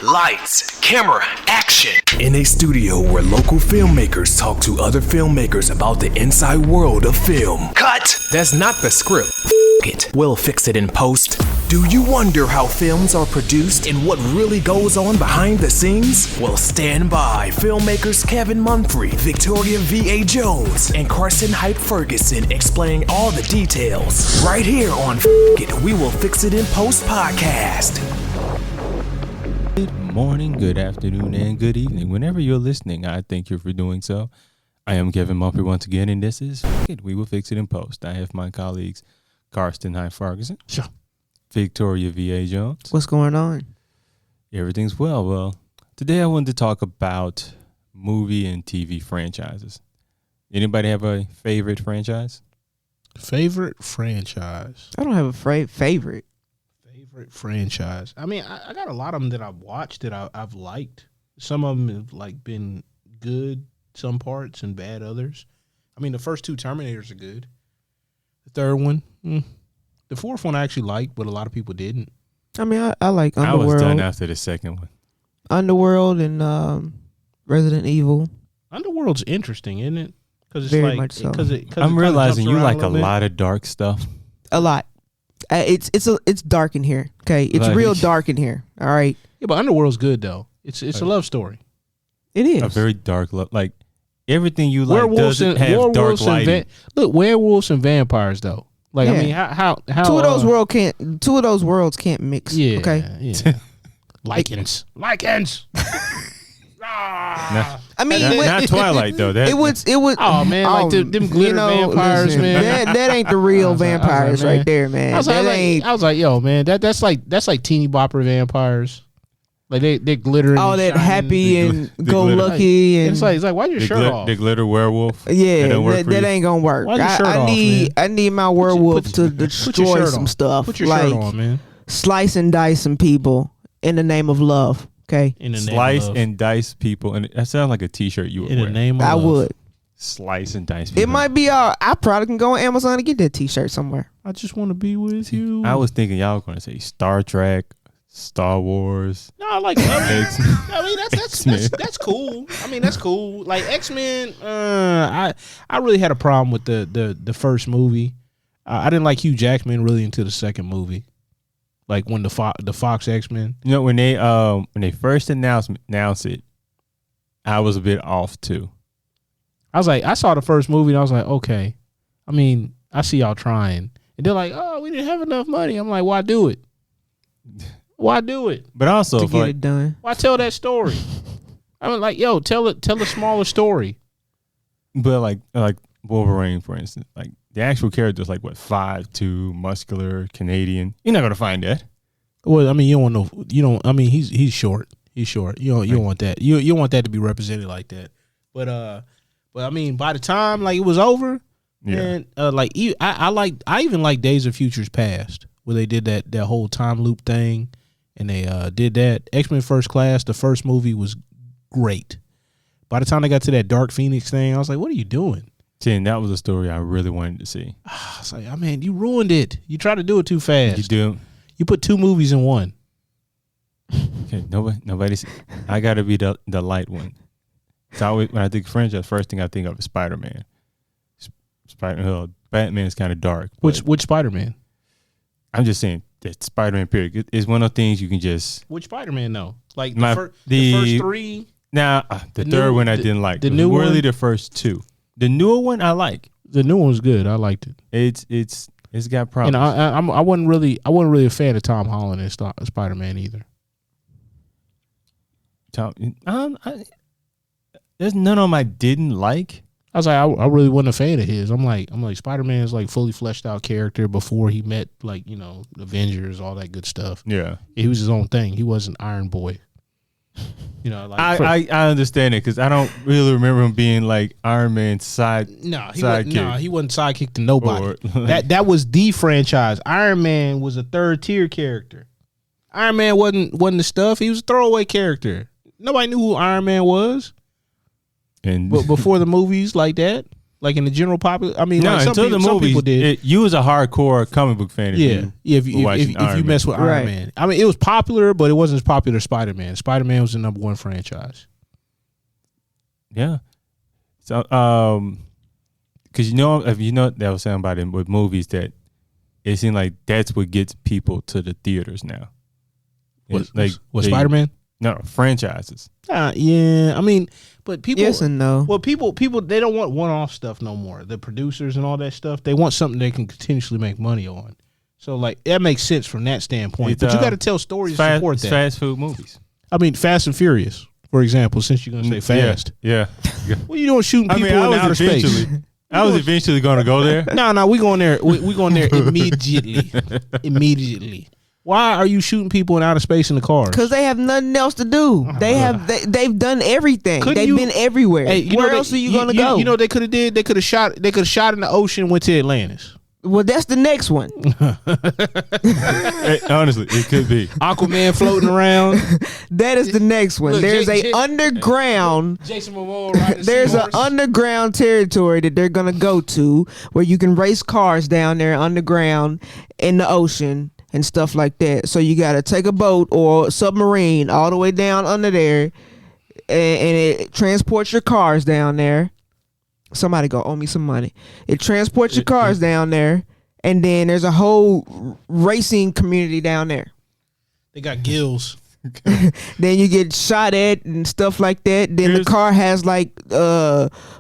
Lights, camera, action. In a studio where local filmmakers talk to other filmmakers about the inside world of film. Cut. That's not the script. It. We'll fix it in post. Do you wonder how films are produced and what really goes on behind the scenes? Well, stand by. Filmmakers Kevin Munfrey, Victoria V.A. Jones, and Carson Hype Ferguson explain all the details. Right here on It. We Will Fix It in Post podcast. Good morning, good afternoon, and good evening. Whenever you're listening, I thank you for doing so. I am Kevin Mumphrey once again, and this is It. We Will Fix It in Post. I have my colleagues, Karsten Hyde Ferguson. Sure. Victoria V.A. Jones. What's going on? Everything's well. Well, today I wanted to talk about movie and TV franchises. Anybody have a favorite franchise? Favorite franchise? I don't have a favorite. Favorite franchise? I mean, I got a lot of them that I've watched that I've liked. Some of them have like been good, some parts, and bad others. I mean, the first two Terminators are good. The third one, the fourth one I actually liked, but a lot of people didn't. I mean, I like Underworld. I was done after the second one. Underworld and Resident Evil. Underworld's interesting, isn't it? Because it's Very like, much so. I'm realizing you like a lot of dark stuff. A lot. It's dark in here. Okay, it's Like- real dark in here. All right, Yeah, but Underworld's good though. It's a love story. it is. A very dark love. Like, everything you like Werewolves doesn't and have dark lighting. look, werewolves and vampires though. Like, I Yeah. mean, how two of those worlds can't mix. Yeah. Okay. Yeah. Lichens. I mean, Not Twilight, though. That, it was. Oh man, like them glitter vampires, listen, man. That ain't the real I was like, vampires man. right there, man. I was That ain't. like, yo, man, that's like teeny bopper vampires. Like they glittering. All and that shining. happy and the go glitter. lucky and It's like why'd your shirt off? the glitter werewolf. yeah, don't work for that you? ain't gonna work. Why's your shirt I off, need man? I need my werewolf to put your destroy shirt some on. stuff. Put your like shirt on, man. slice and dice some people in the name of love. Okay, In the name Slice of love. and dice people, and that sounds like a T-shirt you would in wear. the name of I love. would. Slice and dice people. It might be. I probably can go on Amazon and get that T-shirt somewhere. I just want to be with you. I was thinking y'all were going to say Star Trek, Star Wars. No, I like X- I mean X-Men. that's cool. I mean that's cool. Like X-Men, I really had a problem with the first movie. I didn't like Hugh Jackman really until the second movie. Like when the Fox X-Men. You know, when they first announced it, I was a bit off too. I was like, I saw the first movie and I was like, okay. I mean, I see y'all trying. And they're like, oh, we didn't have enough money. I'm like, why do it? Why do it? But also, To if, get like, it done. Why tell that story? I mean, like, yo, tell a smaller story. but like Wolverine, for instance, like the actual character is like what 5'2", muscular, Canadian. You're not gonna find that. Well, I mean, you don't know. You don't. I mean, he's short. He's short. You don't want that. You don't want that to be represented like that. But I mean, by the time like it was over, Yeah. and I even like Days of Futures Past where they did that whole time loop thing, and they did that. X-Men First Class, the first movie was great. By the time they got to that Dark Phoenix thing, I was like, what are you doing? And that was a story I really wanted to see. I was like, oh man, you ruined it. You tried to do it too fast. You do. You put two movies in one. Okay, nobody's. I gotta be the light one. It's always when I think franchise, first thing I think of is Spider-Man. Batman is kind of dark. but Which Spider-Man? I'm just saying that Spider-Man period is one of those things you can just. Which Spider-Man though? Like My- the first three. Now the The third new- one I the- didn't like. the It was new really one? the first two. The newer one I like. The new one was good. I liked it. It's got problems. And I wasn't really a fan of Tom Holland as Spider-Man either. There's none of them I didn't like. I was like, I really wasn't a fan of his. I'm like Spider-Man is like fully fleshed out character before he met like Avengers, all that good stuff. Yeah, He was his own thing. He wasn't Iron Boy. Like I understand it because I don't really remember him being like Iron Man's side. he sidekick. wasn't sidekick to nobody. Or- that was the franchise. Iron Man was a third tier character. Iron Man wasn't the stuff. He was a throwaway character. Nobody knew who Iron Man was. And But before the movies like that, Like in the general popular. I mean, No, like until the some movie, people did. you was a hardcore comic book fan. Yeah. If you mess with Iron Right. Man, I mean, it was popular, but it wasn't as popular as Spider-Man. Spider-Man was the number one franchise. Yeah. So, because if you know, that was saying about it with movies that it seemed like that's what gets people to the theaters now. It's What they- Spider-Man? No, franchises. Yeah. I mean, but people. Yes and no. Well, people, they don't want one-off stuff no more. The producers and all that stuff, they want something they can continuously make money on. So, like, that makes sense from that standpoint. It's, but you got to tell stories to support It's that. fast food movies. I mean, Fast and Furious, for example. Since you're gonna say fast, Yeah. what are you doing shooting people in outer space? I was eventually going to go there. No, we going there. We going there immediately. Immediately. Why are you shooting people in outer space in the cars? Because they have nothing else to do. They've done everything. Couldn't They've you- been everywhere. Hey, Where else are you gonna go? You know what they could have did? They could have shot. They could have shot in the ocean. Went to Atlantis. Well, that's the next one. Hey, honestly, it could be. Aquaman floating around. That is the next one. Look, There's a Jay- underground. Jason Momoa riding. There's an underground territory that they're gonna go to where you can race cars down there underground in the ocean and stuff like that. So you gotta take a boat or a submarine all the way down under there, and it transports your cars down there. Somebody go owe me some money. It transports your cars down there, and then there's a whole racing community down there. They got gills. Then you get shot at and stuff like that. Then the car has like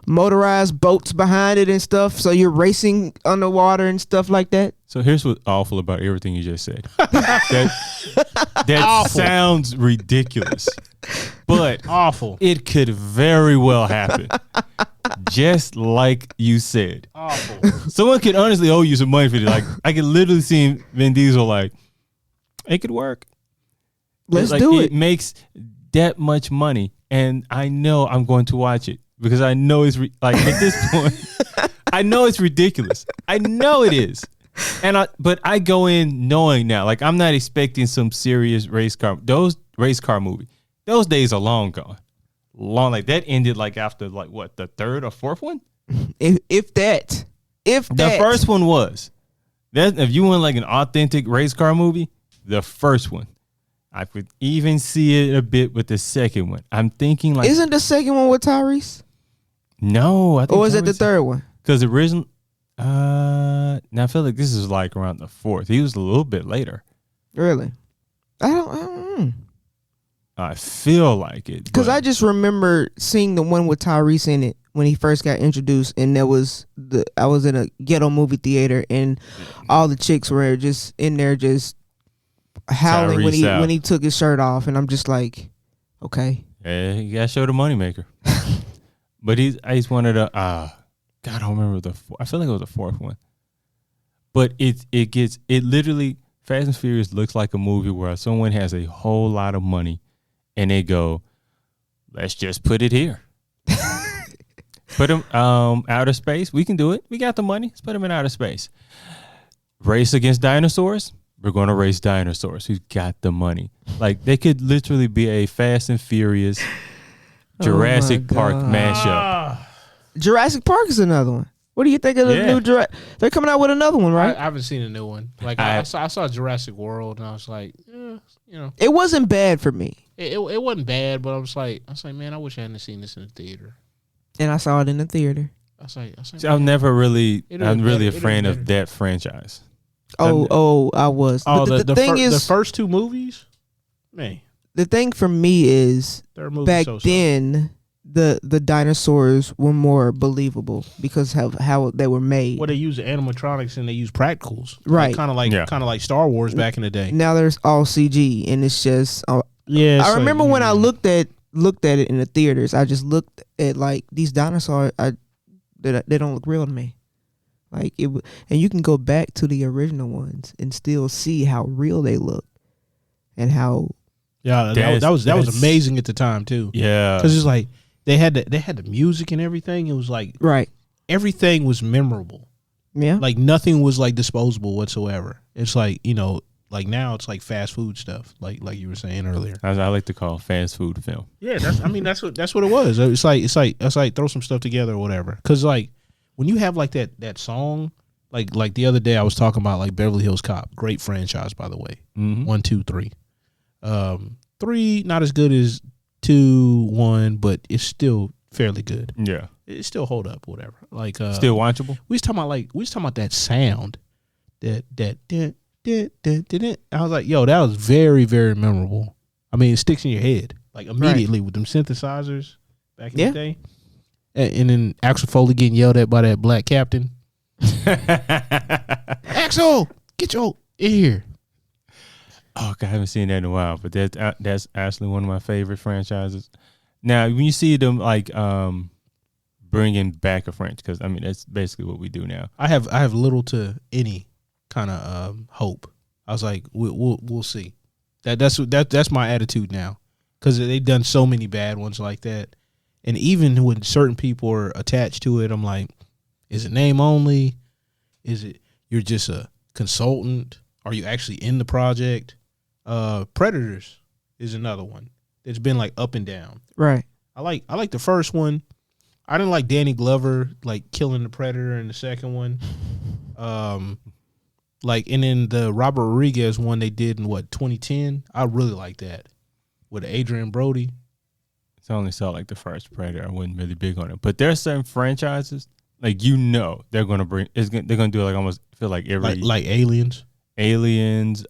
motorized boats behind it and stuff. So you're racing underwater and stuff like that. So here's what's awful about everything you just said. that sounds ridiculous, but Awful. it could very well happen. Just like you said. Awful. Someone could honestly owe you some money for it. Like, I could literally see Vin Diesel like, it could work. Let's Like, do it it. makes that much money, and I know I'm going to watch it because I know it's like at this point, I know it's ridiculous. I know it is, but I go in knowing now, like I'm not expecting some serious race car movie. Those days are long gone. Long, like that ended like after like what, the third or fourth one? If that. The first one was that. If you want like an authentic race car movie, the first one. I could even see it a bit with the second one. I'm thinking like, Isn't the second one with Tyrese? no, I think Or is it the third one? Because original. Now I feel like this is like around the fourth. He was a little bit later. Really? I don't I feel like it because but- I just remember seeing the one with Tyrese in it when he first got introduced, and I was in a ghetto movie theater, and all the chicks were just in there just howling Tyrese when he took his shirt off, and I'm just like, okay. Yeah, you gotta show the moneymaker. But he's one of the God, I don't remember I feel like it was the fourth one. But it literally, Fast and Furious looks like a movie where someone has a whole lot of money and they go, let's just put it here. Put them outer space. We can do it. We got the money. Let's put them in outer space. Race against dinosaurs. We're going to race dinosaurs. We've got the money. Like, they could literally be a Fast and Furious Jurassic Park God. mashup. Jurassic Park is another one. What do you think of the Yeah. new Jurassic? They're coming out with another one, I right? haven't seen a new one. Like I saw Jurassic World, and I was like, It wasn't bad for me, it wasn't bad, but I was like, man, I wish I hadn't seen this in the theater. and I saw it in the theater. I was like, I'm never really, It'd I'm been really a better. fan It'd of been that franchise. I was. Oh, But the thing is, the first two movies, man, the thing for me is third movie back so-so. then the dinosaurs were more believable because of how they were made. Well, they use animatronics and they use practicals, Right. Kind of like Star Wars back in the day. Now there's all CG, and it's just. Yeah, I remember when I looked at it in the theaters. I just looked at like these dinosaurs. They don't look real to me. Like it, and you can go back to the original ones and still see how real they look, and how Yeah, that was amazing at the time too. Yeah. Because it's like they had the music and everything. It was like right. everything was memorable. Yeah. Like nothing was like disposable whatsoever. It's like, like now it's like fast food stuff, like you were saying earlier. As I like to call fast food film. Yeah, that's what it was. It's like throw some stuff together or whatever. Because like when you have like that song, like the other day I was talking about like Beverly Hills Cop, great franchise by the way. 1, 2, 3. 3 not as good as 2, 1, but it's still fairly good. Yeah. It still hold up, whatever. Like Still watchable? we was talking about that sound. That I was like, yo, that was very, very memorable. I mean, it sticks in your head like immediately with them synthesizers back in the day. And then Axel Foley getting yelled at by that black captain. Axel, get your in here. Oh, God, I haven't seen that in a while, but that's actually one of my favorite franchises. Now, when you see them like bringing back a franchise, because I mean that's basically what we do now. I have little to any kind of hope. I was like, we'll see. That's my attitude now, because they've done so many bad ones like that, and even when certain people are attached to it, I'm like, is it name only? Is it you're just a consultant? Are you actually in the project? Predators is another one that's been like up and down. Right. I like the first one. I didn't like Danny Glover like killing the Predator in the second one. Like, and then the Robert Rodriguez one they did in 2010. I really like that with Adrian Brody. I only saw like the first Predator. I wasn't really big on it, but there are certain franchises like they're gonna bring. They're gonna do like almost feel like every like Aliens. And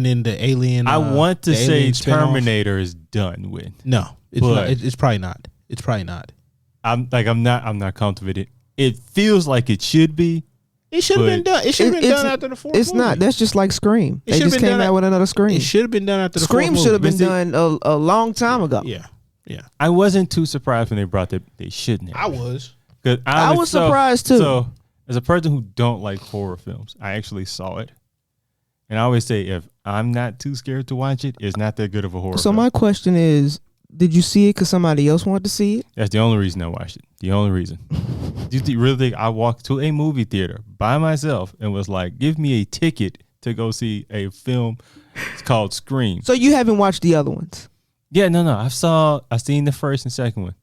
then the Alien. I want to say Alien spin-off. Terminator is done with. No, it's But- not. It's probably not. It's probably not. I'm not comfortable with it. It feels like it should be. It should have been But- done. It should have been done after the fourth. It's not. That's just like Scream. It They should've just been came done out with another Scream. It should have been done after the Scream fourth should have movie. been done a long time ago. Yeah. I wasn't too surprised when they brought that. They shouldn't have. I was. 'Cause I was surprised, too. So, as a person who don't like horror films, I actually saw it, and I always say if I'm not too scared to watch it, it's not that good of a horror. So film. my question is, did you see it because somebody else wanted to see it? That's the only reason I watched it. The only reason. Do you really think I walked to a movie theater by myself and was like, "Give me a ticket to go see a film"? It's called Scream. So you haven't watched the other ones, Yeah, no. I've seen the first and second one.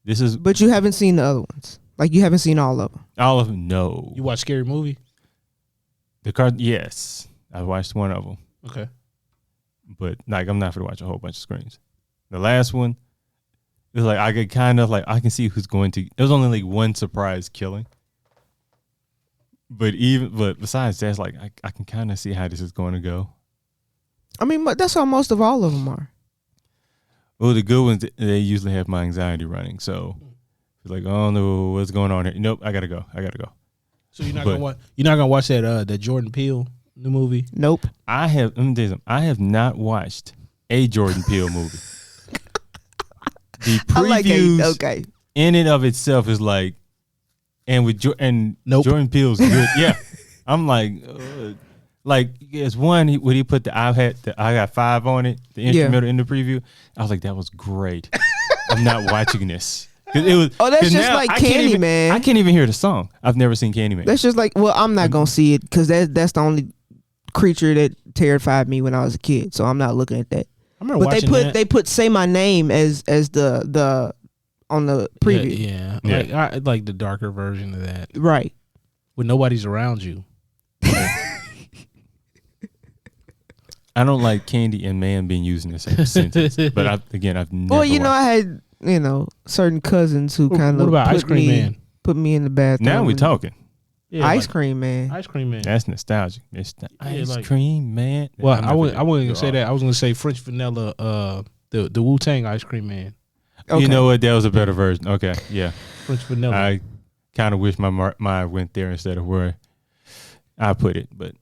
This is but you haven't seen the other ones. Like you haven't seen all of them. all of them. No, You watch Scary Movie? the card. Yes, I watched one of them. Okay. But like I'm not gonna watch a whole bunch of screens. The last one, it's like I could kind of like I can see who's going to. There's only like one surprise killing, but besides that, it's like I can kind of see how this is going to go. I mean, that's how most of all of them are. Well, the good ones they usually have my anxiety running, so it's like oh no, what's going on here? Nope, I gotta go. So you're not gonna watch that Jordan Peele new movie? Nope. Let me tell you something. I have not watched a Jordan Peele movie. The I like it. previews Okay. in and of itself is like, and with Nope. Jordan Peele's good. Yeah, I'm like there's one when he put I got 5 on it, the instrumental in the preview. I was like, that was great. I'm not watching this. 'Cause it was. Oh, that's 'cause just now like I can't even- Candyman. I can't even hear the song. I've never seen Candyman. That's just like, well, I'm not gonna see it because that's the only creature that terrified me when I was a kid. So I'm not looking at that. I remember But watching they put Say My Name as the on the preview. Yeah. Yeah. Like, I like the darker version of that Right. when nobody's around you. I don't like candy and man being used in the same sentence. But I've never. Well, you know, watched. I had certain cousins who kind What of about Ice Cream Man? put me in the bathroom. Now we're and- talking. Yeah, Ice like Cream Man. Ice Cream Man. That's nostalgic. It's the ice like- cream man. Well, I'm I not wasn't gonna gonna go say off. that. I was gonna say French Vanilla. The Wu Tang Ice Cream Man. Okay. You know what? That was a better version. Okay, yeah. French Vanilla. I kind of wish my mind went there instead of where I put it. But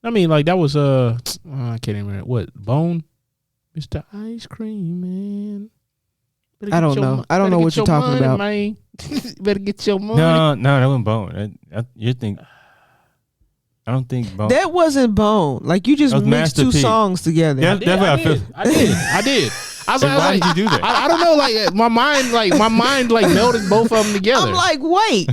I mean, like that was I can't even remember what Bone, Mr. Ice Cream Man. Better I get don't your know. mo- I don't better know get what you're your talking money, about. Man. Better get your money. no, that wasn't Bone. You think? I don't think Bone. That wasn't Bone. Like you just That was mixed Master two P. songs together. Yeah. I did. That's what I I did. feel. I did. I was Then why like, did you do that? I don't know. Like my mind melded both of them together. I'm like, wait.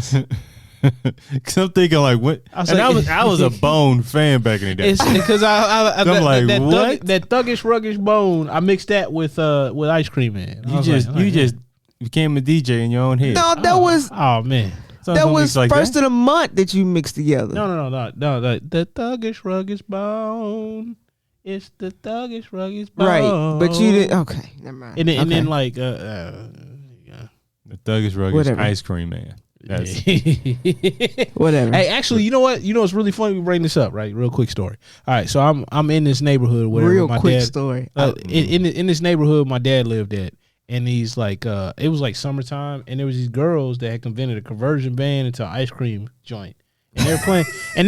Cause I'm thinking like what? I was and like- I was a Bone fan back in the day. It's because I'm like, what? that thuggish ruggish Bone. I mixed that with Ice Cream Man. I You was just like, became a DJ in your own head. No, that was oh man. Songs That don't was mix like first that. of the month that you mixed together. No. The thuggish ruggish bone. It's the thuggish ruggish bone. Right, but you didn't. Okay, never mind. And then, Okay. like, The Thuggish Ruggish Whatever. Ice Cream Man. That's Whatever. Hey, actually, you know what? You know it's really funny. We bring this up, right? Real quick story. All right, so I'm in this neighborhood where Real my quick dad, story. in this neighborhood my dad lived at, and he's like, it was like summertime, and there was these girls that had invented a conversion band into an ice cream joint, and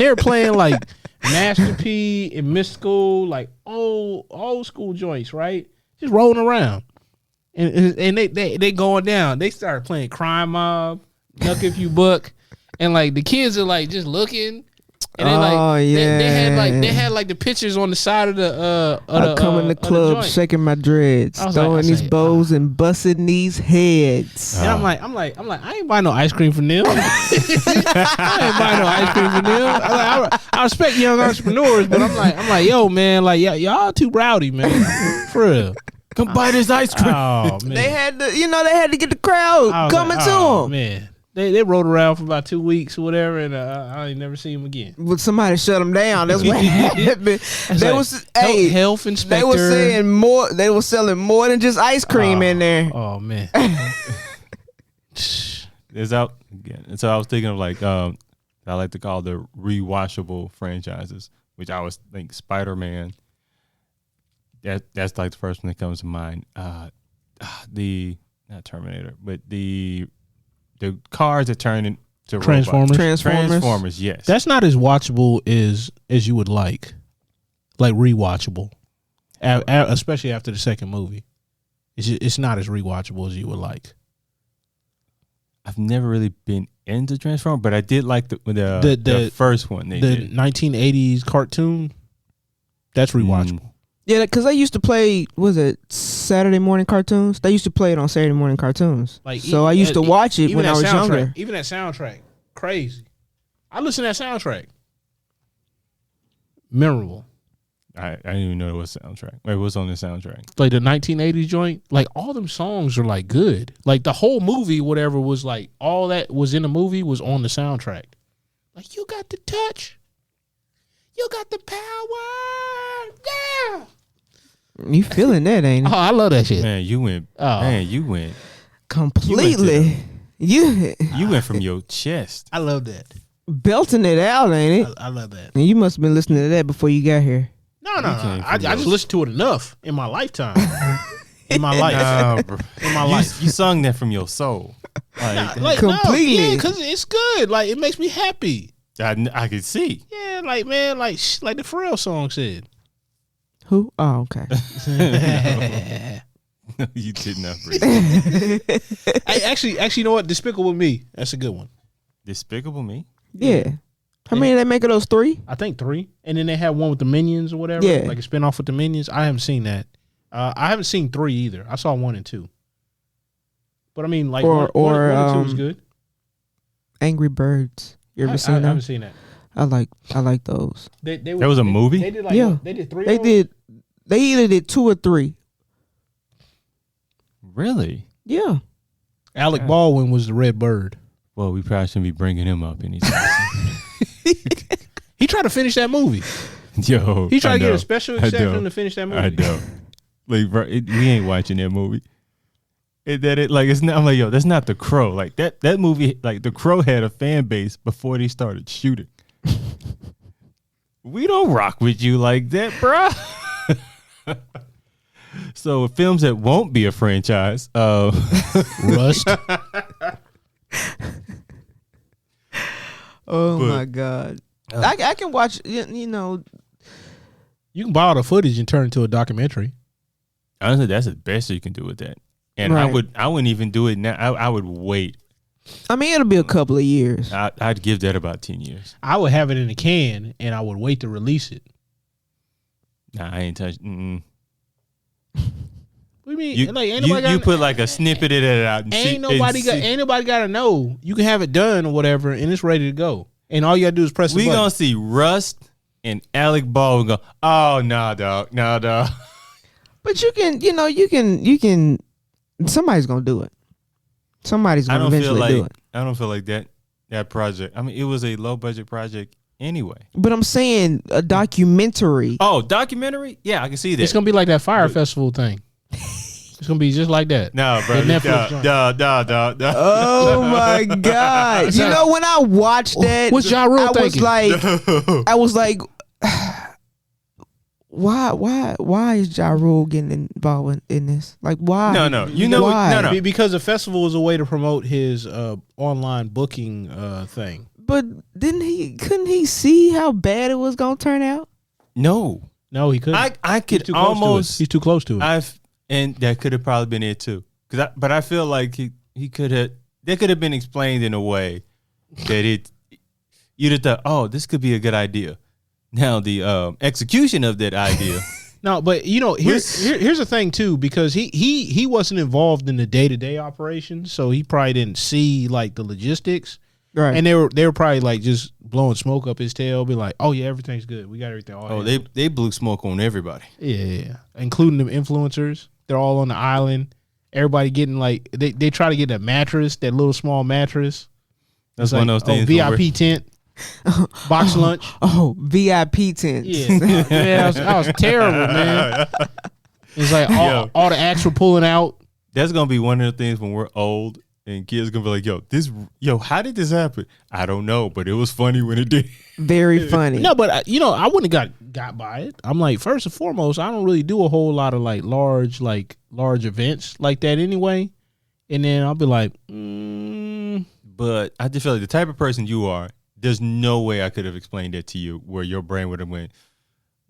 they were playing like Master P and Mystical, like old school joints, right? Just rolling around, and they going down. They started playing Crime Mob, Nuck If You Buck, and like the kids are like just looking. And they like Oh, they had like the pictures on the side of the I come in the club joint. shaking my dreads, I was like- throwing I these say, bows and busting these heads. And I'm like, I ain't buying no ice cream from them. I ain't buying no ice cream from them. I respect young entrepreneurs, but I'm like, yo, man, like y'all too rowdy, man. For real. come buy this ice cream. Oh man. They had to, they had to get the crowd I was coming like, to oh, them. man. They rode around for about 2 weeks or whatever, and I ain't never seen them again. But somebody shut them down. That's what happened. They like, was hey, health inspector. they were saying more. They were selling more than just ice cream in there. Oh man. It's out again. And so I was thinking of like I like to call the rewatchable franchises, which I was think Spider-Man. That's like the first one that comes to mind. The not Terminator, but the cars that turn into Transformers? robots. Transformers. Transformers, yes. That's not as watchable as you would like rewatchable, especially after the second movie. It's not as rewatchable as you would like. I've never really been into Transformers, but I did like the first one they The did. 1980s cartoon, that's rewatchable. Yeah, because they used to play. Was it Saturday morning cartoons? They used to play it on Saturday morning cartoons. So I used to watch it even when I that was soundtrack- younger. Even that soundtrack, crazy. I listen to that soundtrack. Memorable. I didn't even know it was soundtrack. Wait, what's on the soundtrack? Like the 1980s joint, like all them songs are like good. Like the whole movie, whatever was like, all that was in the movie was on the soundtrack. Like you got the touch, you got the power, yeah. You feeling that, ain't it? Oh, I love that shit. Man, you went. Oh. Man, you went Completely. You from your chest. I love that. belting it out, ain't it? I love that. And you must have been listening to that before you got here. No. came I from just those. listened to it enough in my lifetime. In my life. Nah, bro. In my life. You sung that from your soul. Like, Like, Completely. No, yeah, because it's good. Like, it makes me happy. I could see. Yeah, like, man, like the Pharrell song said. Who? Oh, okay. You did not breathe. Hey, actually, you know what? Despicable Me. That's a good one. Despicable Me. Yeah. How many they make of those 3? I think 3. And then they had one with the Minions or whatever. Yeah. Like a spinoff with the Minions. I haven't seen that. I haven't seen 3 either. I saw 1 and 2. But I mean, like, Or- one and 2 was or, good. Angry Birds. You ever seen I them? haven't seen that. I like those. They That was a movie? They did like, Yeah. what? They did 3 They of those? did. They either did 2 or 3. Really? Yeah. Alec Baldwin was the Red Bird. Well, we probably shouldn't be bringing him up anytime. He tried to finish that movie. Yo, He tried I to get know. a special I exception know. to finish that movie. I know. Like, bro, we ain't watching that movie. It's not. I'm like, yo, that's not The Crow. Like that movie. Like The Crow had a fan base before they started shooting. We don't rock with you like that, bro. So films that won't be a franchise. Rust. Oh But- my God. I can watch. You know. You can borrow the footage and turn it into a documentary. Honestly, that's the best you can do with that. And Right. I wouldn't even do it now. I would wait. I mean, it'll be a couple of years. I'd give that about 10 years. I would have it in a can and I would wait to release it. Nah, I ain't touching. What do you mean? You, like, ain't nobody you got, put like a snippet of it out. And ain't nobody got to know. You can have it done or whatever, and it's ready to go. And all you got to do is press the We button. gonna see Rust and Alec Baldwin go. Oh nah, dog, nah, dog. But you can. Somebody's gonna do it. Somebody's I gonna don't feel eventually like do it. I don't feel like that. that project. I mean, it was a low budget project anyway. But I'm saying a documentary. Oh, documentary? Yeah, I can see that. It's gonna be like that Fire Festival thing. It's gonna be just like that. No, bro. The Netflix joint. Duh. Oh my god! You know when I watched that, What's Ja Rule I was thinking? like, why is Ja Rule getting involved in this? Like, why? No. You know why? what? No. Because the festival is a way to promote his online booking thing. But couldn't he see how bad it was gonna turn out? No. No, he couldn't. I He's could too close to it. almost. He's too close to it. And that could have probably been it too. But I feel like he could have. That could have been explained in a way that you'd have thought, oh, this could be a good idea. Now the execution of that idea. No, but here's the thing too, because he wasn't involved in the day-to-day operations, so he probably didn't see like the logistics. Right. And they were probably like just blowing smoke up his tail, be like, "Oh yeah, everything's good. We got everything." Oh, they blew smoke on everybody. yeah, including them influencers. They're all on the island. Everybody getting like they try to get a mattress, that little small mattress. That's It's one like, of those things. VIP tent, box lunch. Oh, VIP tents. Yeah, that was terrible, man. It's like all the acts were pulling out. That's gonna be one of the things when we're old and kids gonna be like, yo, how did this happen? I don't know, but it was funny when it did. Very funny. No, but I wouldn't have got by it. I'm like, first and foremost, I don't really do a whole lot of like large events like that anyway. And then I'll be like, But I just feel like the type of person you are, there's no way I could have explained that to you where your brain would have went,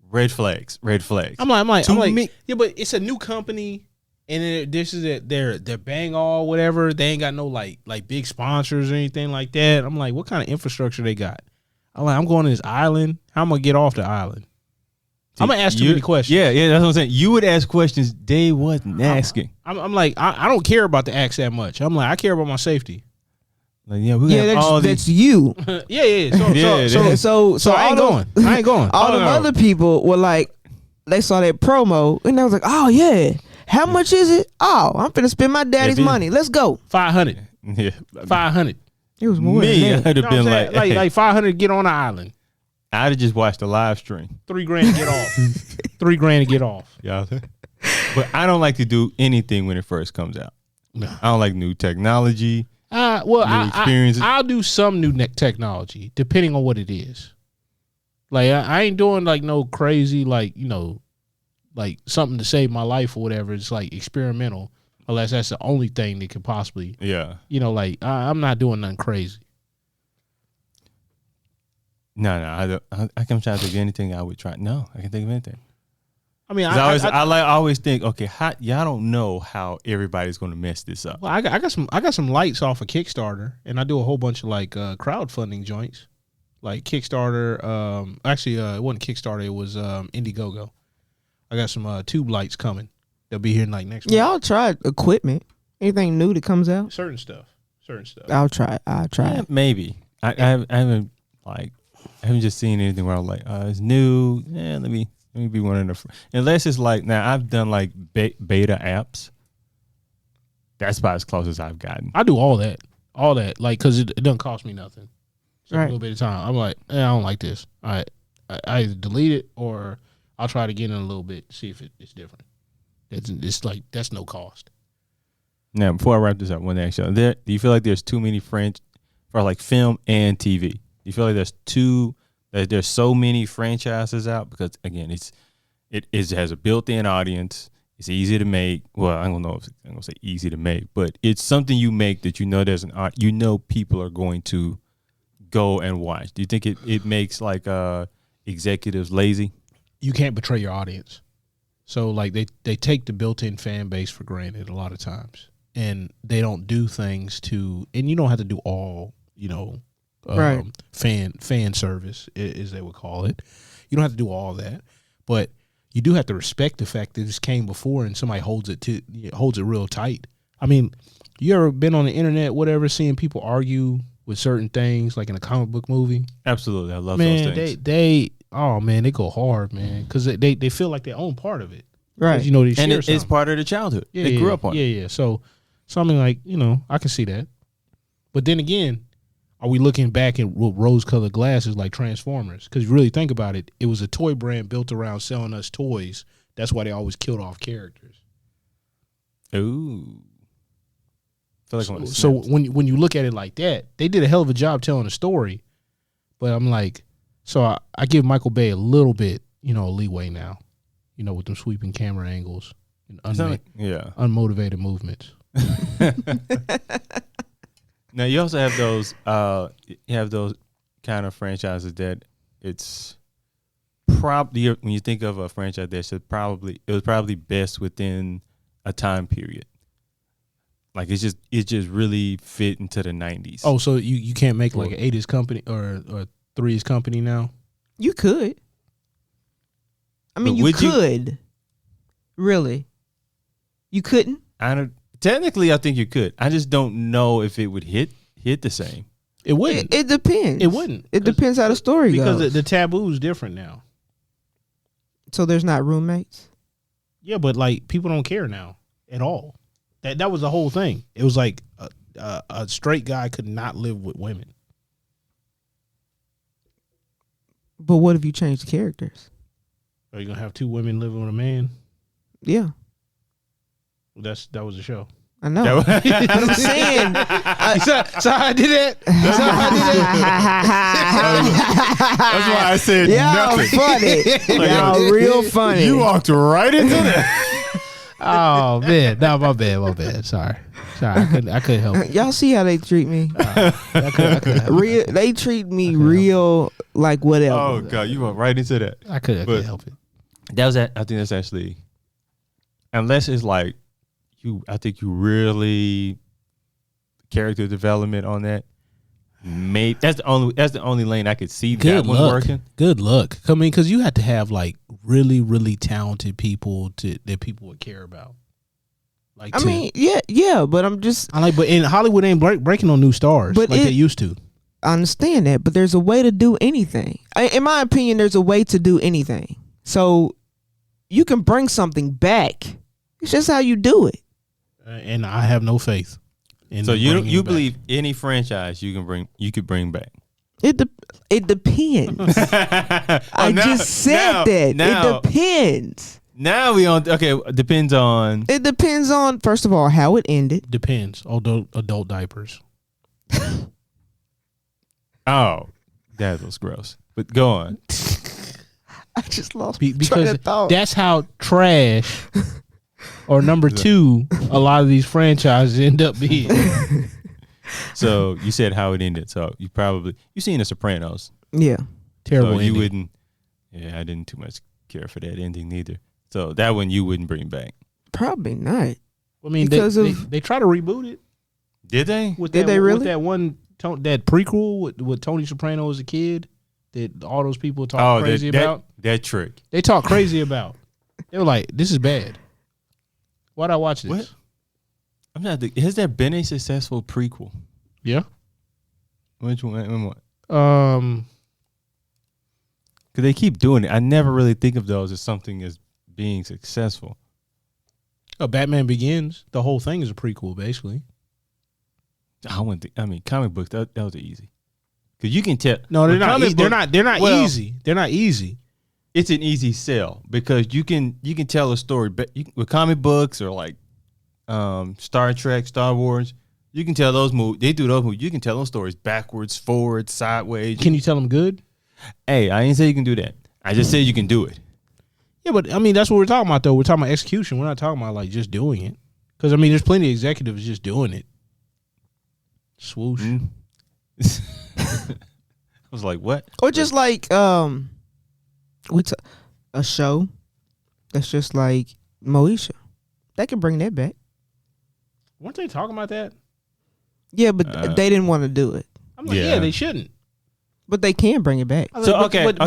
red flags. I'm like, me- yeah, but it's a new company, and then this is their Bang All whatever. They ain't got no like big sponsors or anything like that. I'm like, what kind of infrastructure they got? I'm like, I'm going to this island. How am I gonna get off the island? I'm gonna ask too many questions. Yeah, that's what I'm saying. You would ask questions they wasn't asking. I'm like, I don't care about the acts that much. I'm like, I care about my safety. Like, yeah, we got all that's these. you. Yeah. So I ain't going. I ain't going. All them other people were like, they saw that promo and I was like, oh yeah, how much is it? Oh, I'm finna spend my daddy's money. Let's go. 500. Yeah, 500. It was more me, than I'd that. have been like, hey, like 500 to get on the island. I'd have just watched the live stream. $3,000 to get off. $3,000 to get off. Yeah, but I don't like to do anything when it first comes out. No. I don't like new technology. Well, New experiences. I'll do some new technology depending on what it is. Like I ain't doing like no crazy like like something to save my life or whatever. It's like experimental, unless that's the only thing that could possibly. Yeah. Like I'm not doing nothing crazy. No, I don't. I can try to think of anything I would try. No, I can think of anything. I mean, I always think, okay, y'all don't know how everybody's going to mess this up. Well, I got some lights off of Kickstarter, and I do a whole bunch of like crowdfunding joints, like Kickstarter. Actually, it wasn't Kickstarter; it was Indiegogo. I got some tube lights coming. They'll be here like next month. Yeah, I'll try equipment. Anything new that comes out, Certain stuff. I'll try. Yeah, maybe. I haven't just seen anything where I'm like, it's new. Yeah, let me be one of the. Unless it's like now, I've done like beta apps. That's about as close as I've gotten. I do all that, like because it doesn't cost me nothing. It's like Right. a little bit of time. I'm like, I don't like this. All right, I either delete it or I'll try it again in a little bit, see if it's different. It's like that's no cost. Now, before I wrap this up, one thing, do you feel like there's too many for like film and TV? Do you feel like there's so many franchises out? Because again, it has a built-in audience. It's easy to make. Well, I don't know if I'm gonna say easy to make, but it's something you make that there's people are going to go and watch. Do you think it makes like executives lazy? You can't betray your audience. So like they take the built-in fan base for granted a lot of times, and they don't do things and you don't have to do all, Right. fan service as they would call it. You don't have to do all that, but you do have to respect the fact that this came before and somebody holds it real tight. I mean, you ever been on the internet, whatever, seeing people argue with certain things like in a comic book movie? Absolutely, I love those things. they go hard, man, because they feel like they own part of it, Right. 'Cause, they share And it's something. part of their childhood. Yeah, They grew up on it. Yeah. So something like I can see that, but then again, are we looking back at rose-colored glasses like Transformers? Because you really think about it, it was a toy brand built around selling us toys. That's why they always killed off characters. Ooh. Feel like I'm So when you look at it like that, they did a hell of a job telling a story. But I'm like, so I give Michael Bay a little bit, leeway now, with them sweeping camera angles and unmotivated movements. Now you also have those kind of franchises that it's probably, when you think of a franchise that it was probably best within a time period. Like it just really fit into the 90s. Oh, so you can't make like an 80s company or 3's company now? You could. I mean, you could. Really? You couldn't? Technically, I think you could. I just don't know if it would hit the same. It wouldn't. It depends. It wouldn't. It depends how the story goes. Because the taboo is different now. So there's not roommates? Yeah, but like people don't care now at all. That was the whole thing. It was like a straight guy could not live with women. But what if you change the characters? Are you gonna have 2 women living with a man? Yeah. That was the show. I know. But I'm saying. So I did that. That's why I said nothing. Funny. Y'all real funny. You walked right into that. Oh man, no, my bad. Sorry, I couldn't help it. Y'all see how they treat me? I couldn't help it. They treat me real like whatever. Oh god, you went right into that. I couldn't help it. I think that's actually, unless it's like I think you really character development on that. That's the only lane I could see that one working. Good luck. I mean, because you had to have like really, really talented people that people would care about. Like, I mean, yeah, but I'm just. But in Hollywood ain't breaking on new stars like they used to. I understand that, but there's a way to do anything. In my opinion, there's a way to do anything. So you can bring something back. It's just how you do it. And I have no faith. So you believe any franchise you could bring back? It depends. I just said that. It depends. Now we on depends on. It depends on, first of all, how it ended. Depends. Adult diapers. Oh, that was gross. But go on. I just lost because that's how trash or number 2 a lot of these franchises end up being. So you said how it ended. So you seen The Sopranos. Yeah. Terrible. So ending. You wouldn't. Yeah, I didn't too much care for that ending neither. So that one you wouldn't bring back. Probably not. I mean, they try to reboot it. Did they? Did they really? With that one that prequel with Tony Soprano as a kid that all those people talk crazy about. That trick. They talk crazy about. They were like, "This is bad. Why'd I watch this?" What? I'm not. Has there been a successful prequel? Yeah. Which one? What? Because they keep doing it. I never really think of those as something as being successful. Batman Begins. The whole thing is a prequel, basically. Comic books. That was easy. Because you can tell. No, they're not. They're not easy. They're not easy. It's an easy sell because you can tell a story. But with comic books or like Star Trek, Star Wars, you can tell those movies. They do those movies. You can tell those stories backwards, forwards, sideways. Can you tell them good? Hey, I didn't say you can do that. I just said you can do it. Yeah, but I mean that's what we're talking about though. We're talking about execution. We're not talking about like just doing it. Because I mean, there's plenty of executives just doing it. Swoosh. I was like, what? Or just like a show that's just like Moesha. They can bring that back. Weren't they talking about that? Yeah, but they didn't want to do it. I'm like, yeah, they shouldn't. But they can bring it back. But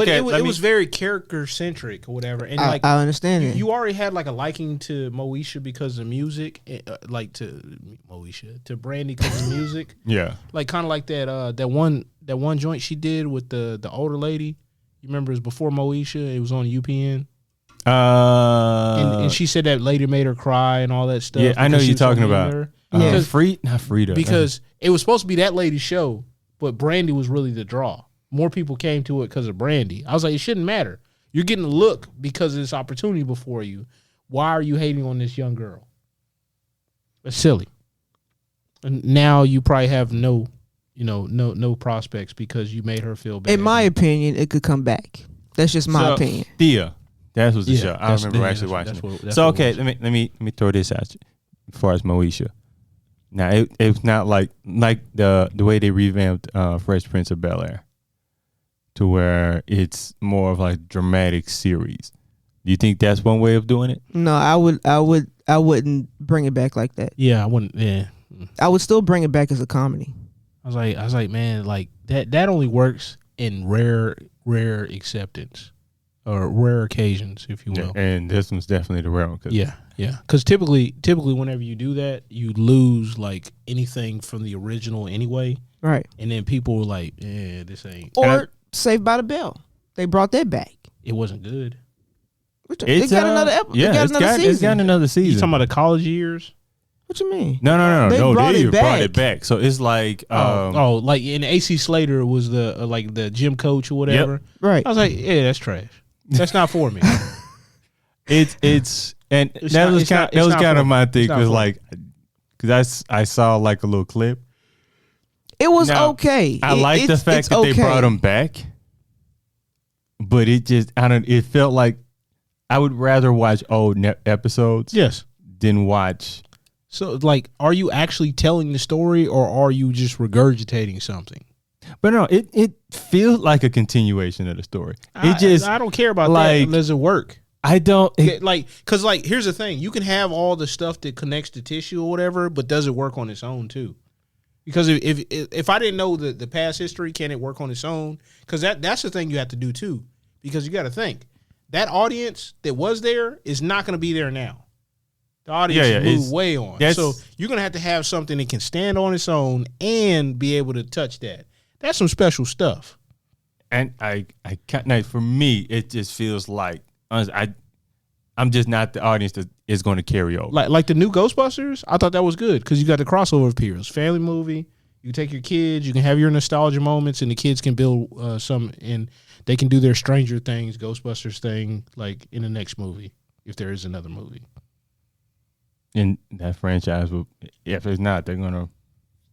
it was very character centric or whatever. And I understand it. You already had like a liking to Moesha because of music, like to Moesha, to Brandy because of music. Yeah, like kind of like that one joint she did with the older lady. You remember it was before Moesha. It was on UPN. And she said that lady made her cry and all that stuff. Yeah, I know you're talking about. Yeah, not Frida. Because it was supposed to be that lady's show. but Brandy was really the draw. More people came to it because of Brandy. I was like, it shouldn't matter. You're getting a look because of this opportunity before you. Why are you hating on this young girl? It's silly. And now you probably have no prospects because you made her feel bad. In my opinion, it could come back. That's just my opinion. Thea, that was the Yeah, show. I that's- remember yeah, actually that's- watching that's it. what- So that's what okay, it let me throw this at you. As far as Moesha, now it's not like the way they revamped Fresh Prince of Bel-Air, to where it's more of like dramatic series. Do you think that's one way of doing it? No, I wouldn't bring it back like that. Yeah, I wouldn't. Yeah, I would still bring it back as a comedy. I was like, man, like that only works in rare acceptance or rare occasions, if you will. And this one's definitely the rare one. Yeah. Because typically, whenever you do that, you lose like anything from the original anyway, Right. and then people were like, "Yeah, this ain't." Or Saved by the Bell. They brought that back. It wasn't good. They got another episode. Yeah, they got another season. it's got another season. You talking about the college years? What you mean? No. They brought it brought back. it back. So it's like, like in AC Slater was the like the gym coach or whatever. Right. I was like, yeah, that's trash. That's not for me. it's and It's that not- was it's kind not- that it's was not kind for of me. my thing It's not because for me. like because I saw like a little clip. It was Now, okay. I like the fact that they brought him back, but it just it felt like I would rather watch old episodes Yes. than watch. So like, are you actually telling the story or are you just regurgitating something? But no, it feels like a continuation of the story. I don't care about like- that unless it work. I don't. Because here's the thing: you can have all the stuff that connects to tissue or whatever, but does it work on its own too? Because if I didn't know the past history, can it work on its own? Because that's the thing you have to do too. Because you got to think that audience that was there is not going to be there now. The audience Yeah, moved it's- way on. that's- So you're going to have something that can stand on its own and be able to touch that. That's some special stuff. And I can't. Like, for me, it just feels like I'm just not the audience that is going to carry over. Like the new Ghostbusters, I thought that was good because you got the crossover appeals. Family movie. You take your kids. You can have your nostalgia moments, and the kids can build some, and they can do their Stranger Things, Ghostbusters thing, like in the next movie, if there is another movie. And that franchise will, if it's not, they're gonna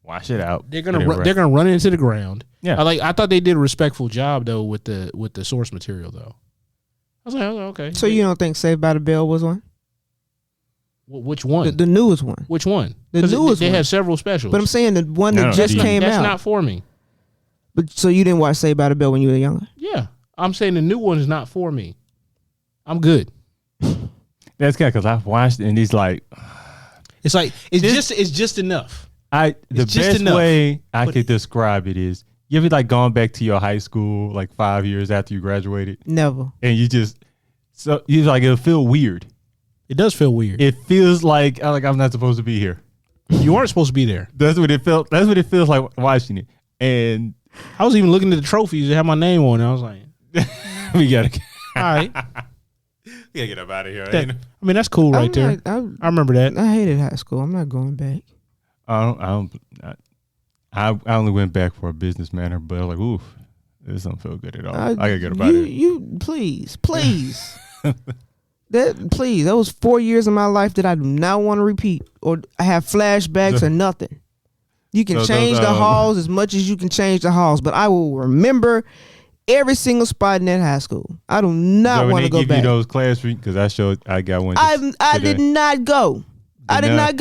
wash it out. They're gonna run it into the ground. Yeah. I thought they did a respectful job though with the source material though. I was like, okay. So you don't think Saved by the Bell was one? Which one? The newest one. Which one? The 'Cause newest they one. have several specials. But I'm saying the one No, that no, just the- came that's out. not for me. But so you didn't watch Saved by the Bell when you were younger? Yeah, I'm saying the new one is not for me. I'm good. That's kind because I've watched it and it's like It's like it's just enough. the It's just best enough. way I But could describe it is you ever like gone back to your high school like 5 years after you graduated Never. and you like it'll feel weird. It does feel weird. It feels like I'm not supposed to be here. You aren't supposed to be there. That's what it felt. That's what it feels like watching it. And I was even looking at the trophies that had my name on it. I was like, we gotta all right. get up out of here. I mean, that's cool right there. I remember that. I hated high school. I'm not going back. I only went back for a business manner, but I was like, oof, this don't feel good at all. I gotta get up out of here. You please. That was 4 years of my life that I do not want to repeat or I have flashbacks or nothing. You can So change those, the halls as much as you can change the halls, but I will remember every single spot in that high school. I do not So when want they to go give back. you those class because I got one. I did not go. I did not? not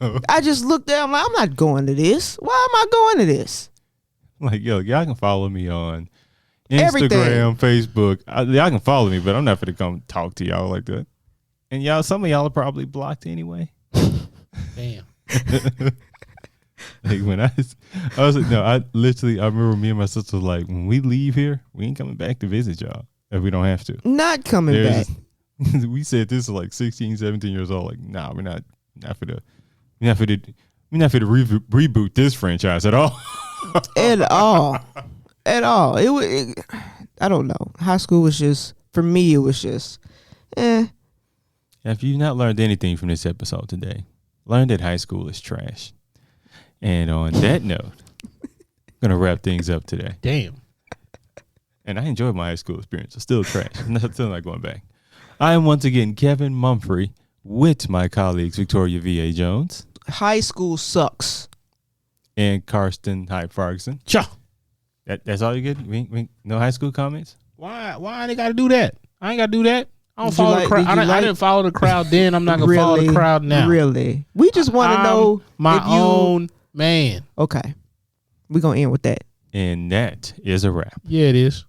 go. I just looked there. I'm like, I'm not going to this. Why am I going to this? Like, yo, y'all can follow me on Everything. Instagram, Facebook. Y'all can follow me, but I'm not gonna come talk to y'all like that. And y'all, some of y'all are probably blocked anyway. Damn. Like when I was like, no, I remember me and my sister was like, when we leave here, we ain't coming back to visit y'all if we don't have to. Not coming back. We said this is like 16, 17 years old. Like, nah, we're not for the reboot this franchise at all. At all. At all. I don't know. High school was just, for me, it was just, If you've not learned anything from this episode today, learn that high school is trash. And on that note, Gonna wrap things up today. Damn. And I enjoyed my high school experience. It's still trash. Still not going back. I am once again Kevin Mumphrey with my colleagues Victoria V.A. Jones High school sucks. and Karsten Hyde Ferguson. Cha. That's all you get? No high school comments? Why they got to do that? I ain't got to do that. I don't Did you follow like- the crowd. did you I didn't follow the crowd then. I'm not gonna follow the crowd now. Really? We just want to I'm know my if you, own man. Okay. We're going to end with that. And that is a wrap. Yeah, it is.